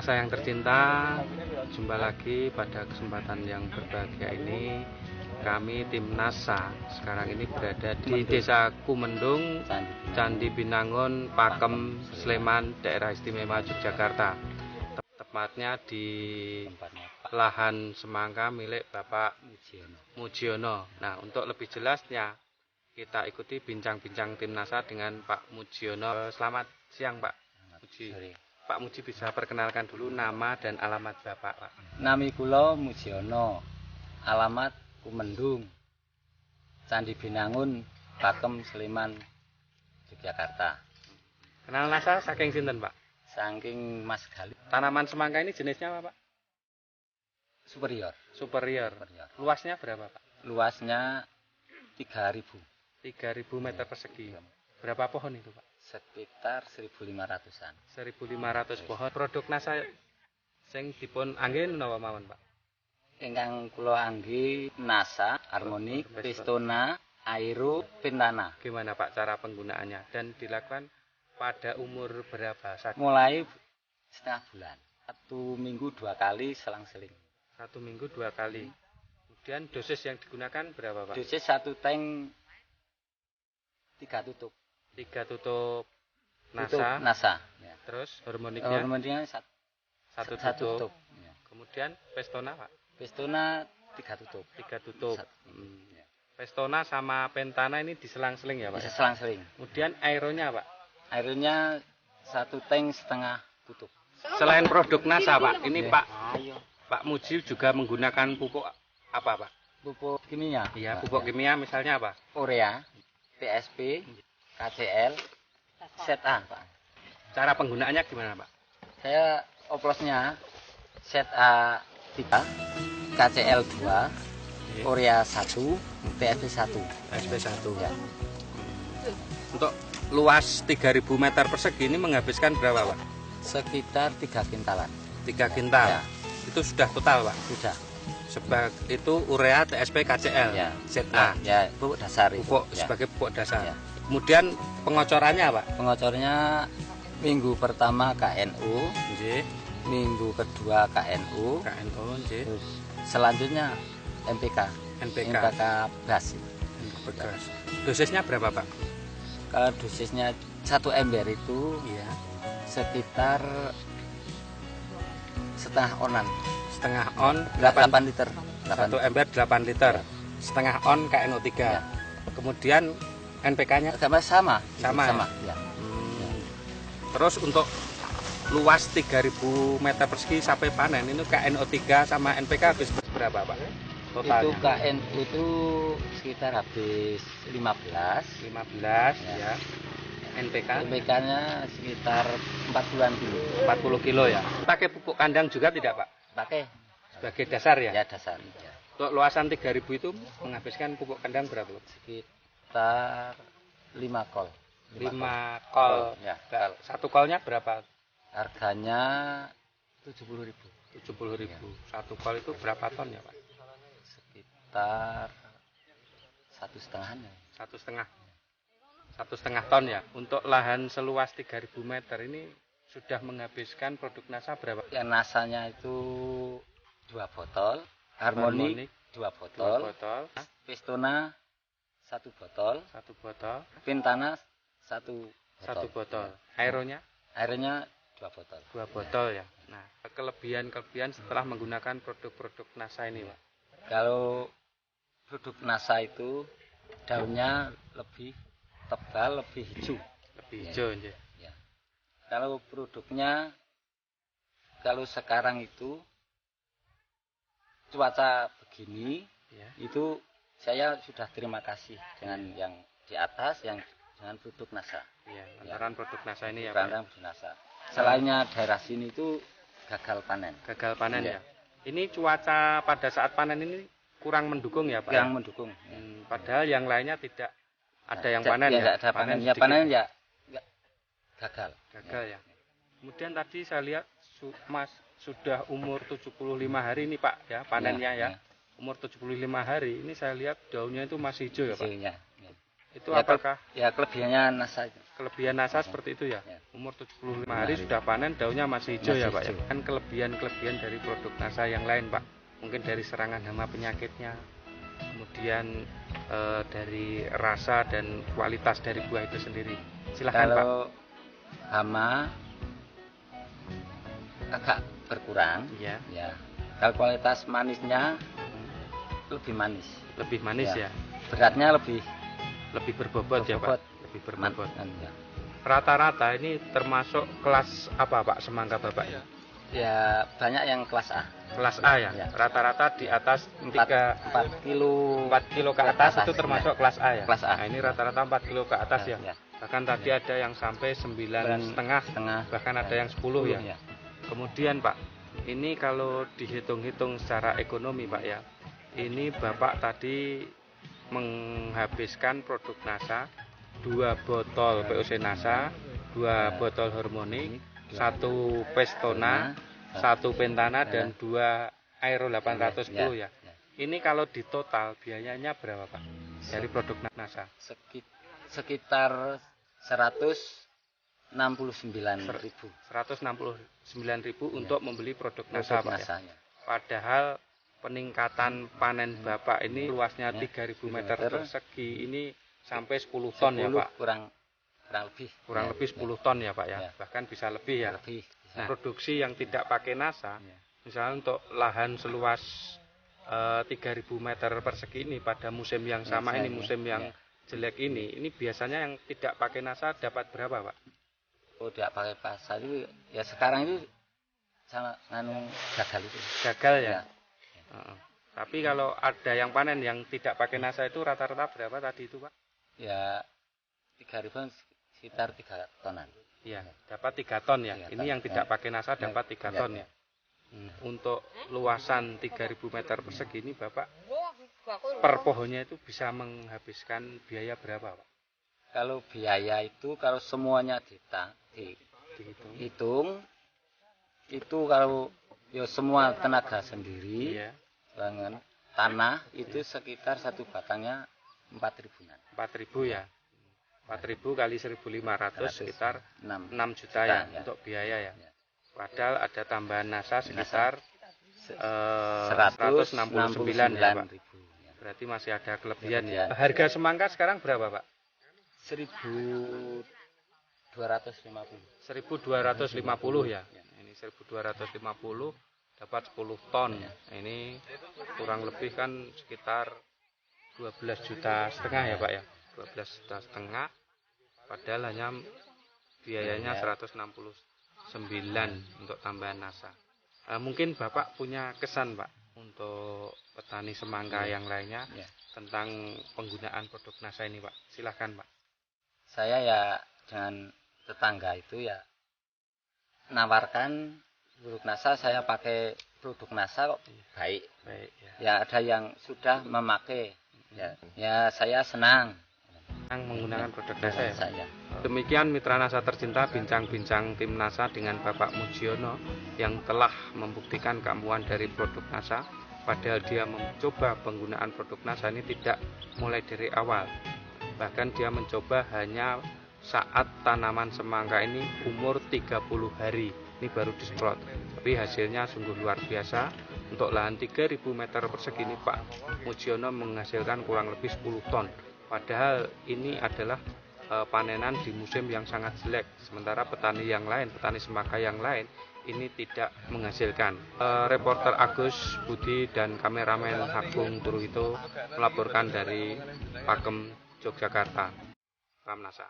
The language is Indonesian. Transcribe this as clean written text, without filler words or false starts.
Nasa yang tercinta, jumpa lagi pada kesempatan yang berbahagia ini. Kami tim Nasa sekarang ini berada di Desa Kumendung, Candi Binangun, Pakem, Sleman, Daerah Istimewa Yogyakarta. Tepatnya di lahan semangka milik Bapak Mujiono. Nah, untuk lebih jelasnya kita ikuti bincang-bincang tim Nasa dengan Pak Mujiono. Selamat siang Pak Muji. Pak Muji bisa perkenalkan dulu nama dan alamat Bapak, Pak. Nami kula Mujiono, alamat Kumendung, Candi Binangun, Pakem, Sleman, Yogyakarta. Kenal Nasa saking sinten, Pak? Saking Mas Gali. Tanaman semangka ini jenisnya apa, Pak? Superior. Superior. Luasnya berapa, Pak? Luasnya 3.000 meter persegi. Berapa pohon itu, Pak? Sekitar 1.500-an. 1.500 pohon. Produk Nasa sing dipun anggen napa mawon, Pak? Ingkang kula angge Nasa, Harmonik, Pistona, Aero, Pentana. Gimana Pak cara penggunaannya dan dilakukan pada umur berapa? Mulai setengah bulan. 1 minggu 2 kali selang-seling. 1 minggu 2 kali. Kemudian dosis yang digunakan berapa, Pak? Dosis 1 tank 3 tutup. 3 tutup Nasa. Tutup Nasa. Ya. Terus harmoniknya? Harmoniknya 1 tutup. Ya. Kemudian Pestona, Pak? Pistona 3 tutup. 3 tutup. Ya. Pestona sama Pentana ini diselang-seling ya, Pak? Bisa selang-seling. Kemudian aeronya, Pak? Airnya 1 tank setengah tutup. Selain produk Nasa, Pak, ini Pak Muji juga menggunakan pupuk apa, Pak? Pupuk kimia. Iya, pupuk kimia misalnya apa? Urea, PSP, KCL, ZA, Pak. Cara penggunaannya gimana, Pak? Saya oplosnya ZA 3, KCL 2, Urea 1, PSP 1. PSP 1. Ya. Untuk luas 3.000 meter persegi ini menghabiskan berapa, Pak? Sekitar 3 kintalan. 3 kintal. Ya. Itu sudah total, Pak? Sudah. Sebab itu urea, TSP, KCL, Ya. ZA. Ya, pupuk dasar itu. Pupuk Ya. sebagai pupuk dasar. Ya. Kemudian pengocorannya, Pak? Pengocornya minggu pertama KNU, Nggih. minggu kedua KNU, nggih. terus selanjutnya MPK. NPK. MPK gas. Bekas. Dosisnya berapa, Pak? Kalau dosisnya 1 ember itu Iya. sekitar setengah onan. Setengah on 8 liter. 1 ember 8 liter. Setengah on KNO3. Ya. Kemudian NPK-nya Sama. Sama, Ya. Terus untuk luas 3.000 meter persegi sampai panen ini KNO3 sama NPK habis berapa, Pak? Totalnya? Itu KNU itu sekitar habis 15 ya. NPK MPK-nya sekitar 40-an kilo. 40 kilo ya. Pakai pupuk kandang juga tidak, Pak? Pakai Sebagai dasar ya? ya dasar. Ya. Untuk luasan 3.000 itu menghabiskan pupuk kandang berapa? Sekitar 5 kol. 5 kol. Ya. Satu kolnya berapa? Harganya 70.000. 70.000. Ya. Satu kol itu berapa ton ya, Pak? Sekitar 1,5-an. 1,5 ton ya. Untuk lahan seluas 3.000 meter ini sudah menghabiskan produk Nasa berapa? Yang Nasanya itu 2 botol, Harmonik 2 botol, Pistona 1 botol, 1 botol, Pentana 1 botol. Aeronya? Airnya 2 botol. 2 botol ya. Nah, kelebihan setelah menggunakan produk-produk Nasa ini, Pak. Kalau produk Nasa itu daunnya lebih tebal, lebih hijau. Lebih hijau ya. Ya. Kalau produknya kalau sekarang itu cuaca begini Ya. itu saya sudah terima kasih dengan yang di atas yang dengan produk Nasa. Iya, lantaran produk Nasa ini ya, Pak. Lantaran produk Nasa. Selainnya daerah sini itu gagal panen. Gagal panen Ya. ya. Ini cuaca pada saat panen ini kurang mendukung ya, Pak? Yang mendukung. Padahal yang lainnya tidak ada yang panen ya. Tidak ada panen. Ya sedikit. panen ya gagal. Gagal ya. Kemudian tadi saya lihat Mas sudah umur 75 hari ini, Pak, ya, panennya ya. Umur 75 hari ini saya lihat daunnya itu masih hijau ya, Pak. Hijaunya. Itu Ya, apakah ya kelebihannya Nasa itu. Kelebihan nasa seperti itu ya. Ya. Umur 75 hari sudah panen, daunnya masih hijau ya Masih Pak ya. hijau. Kan kelebihan-kelebihan dari produk nasa yang lain Pak. Mungkin dari serangan hama penyakitnya, kemudian dari rasa dan kualitas dari buah itu sendiri. Silahkan Pak. Kalau hama agak berkurang, Iya. ya. Kalau kualitas manisnya lebih manis. Lebih manis ya. Beratnya lebih Lebih berbobot ya Pak. berbobot. Lebih berbobot. Ya. Rata-rata ini termasuk kelas apa Pak semangka Bapak ya? Ya banyak yang kelas A. Kelas A ya. Ya. Rata-rata di atas 4 kilo 4 kilo ke atas itu ya. termasuk kelas A ya. Kelas A. Nah, ini rata-rata 4 kilo ke atas ya. Ya. Bahkan tadi ada yang sampai 9,5, Setengah. bahkan ada yang 10 ya. Ya. Kemudian Pak, ini kalau dihitung-hitung secara ekonomi Pak ya, ini Bapak tadi menghabiskan produk nasa 2 botol POC nasa, 2 botol hormonik, 1 pestona, 1 pentana, dan 2 aero 810 ya. Ini kalau di total biayanya berapa Pak dari produk nasa? Sekitar 169.000. 169.000 untuk membeli produk nasa Pak ya. Nasanya. Padahal peningkatan panen Bapak ini luasnya 3.000 meter persegi ini sampai 10 ton ya Pak. Kurang lebih. Kurang lebih 10 ton ya Pak ya. Ya. Bahkan bisa lebih ya. Lebih. Nah, produksi yang tidak pakai nasa, Ya. misalnya untuk lahan seluas 3.000 meter persegi ini pada musim yang sama ini, musim yang jelek ini biasanya yang tidak pakai nasa dapat berapa Pak? Oh, tidak pakai pasar itu ya sekarang itu sangat gagal itu. Gagal ya. Ya. Tapi kalau ada yang panen yang tidak pakai nasa itu rata-rata berapa tadi itu Pak? Ya 3.000 sekitar 3 tonan. Iya, dapat 3 ton ya. 3 Ini ton. yang tidak pakai nasa dapat 3 ton ya. Untuk luasan 3.000 meter persegi ini Bapak per pohonnya itu bisa menghabiskan biaya berapa Pak? Kalau biaya itu kalau semuanya dihitung itu kalau ya semua tenaga sendiri, Iya. dengan tanah itu sekitar satu batangnya 4.000-an. 4.000 ya. 4.000 kali 1.500 sekitar 6 juta ya ya. untuk biaya ya. Ya. Padahal ada tambahan nasa sekitar 169.000 ya Pak. ya. Berarti masih ada kelebihan Ya. ya. Harga semangka sekarang berapa Pak? 1.250. 1.250 ya. Ini 1.250 dapat 10 ton. Ini kurang lebih kan sekitar 12,5 juta ya Pak ya. 12,5 juta. Padahal hanya biayanya 169 untuk tambahan nasa. Mungkin Bapak punya kesan Pak untuk petani semangka yang lainnya tentang penggunaan produk nasa ini Pak. Silahkan Pak. Saya ya dengan tetangga itu ya nawarkan produk nasa, saya pakai produk nasa kok baik. Baik ya. Ya ada yang sudah memakai. Ya saya senang Menggunakan produk nasa ya. saya. Demikian mitra nasa tercinta bincang-bincang tim nasa dengan Bapak Mujiono yang telah membuktikan keampuhan dari produk nasa. Padahal dia mencoba penggunaan produk nasa ini tidak mulai dari awal. Bahkan dia mencoba hanya saat tanaman semangka ini umur 30 hari. Ini baru disemprot. Tapi hasilnya sungguh luar biasa. Untuk lahan 3.000 meter persegi ini Pak Mujiono menghasilkan kurang lebih 10 ton. Padahal ini adalah panenan di musim yang sangat jelek. Sementara petani yang lain, petani semangka yang lain ini tidak menghasilkan. Reporter Agus Budi dan kameramen Agung Purwito melaporkan dari Pakem, Yogyakarta. Salam Nasa.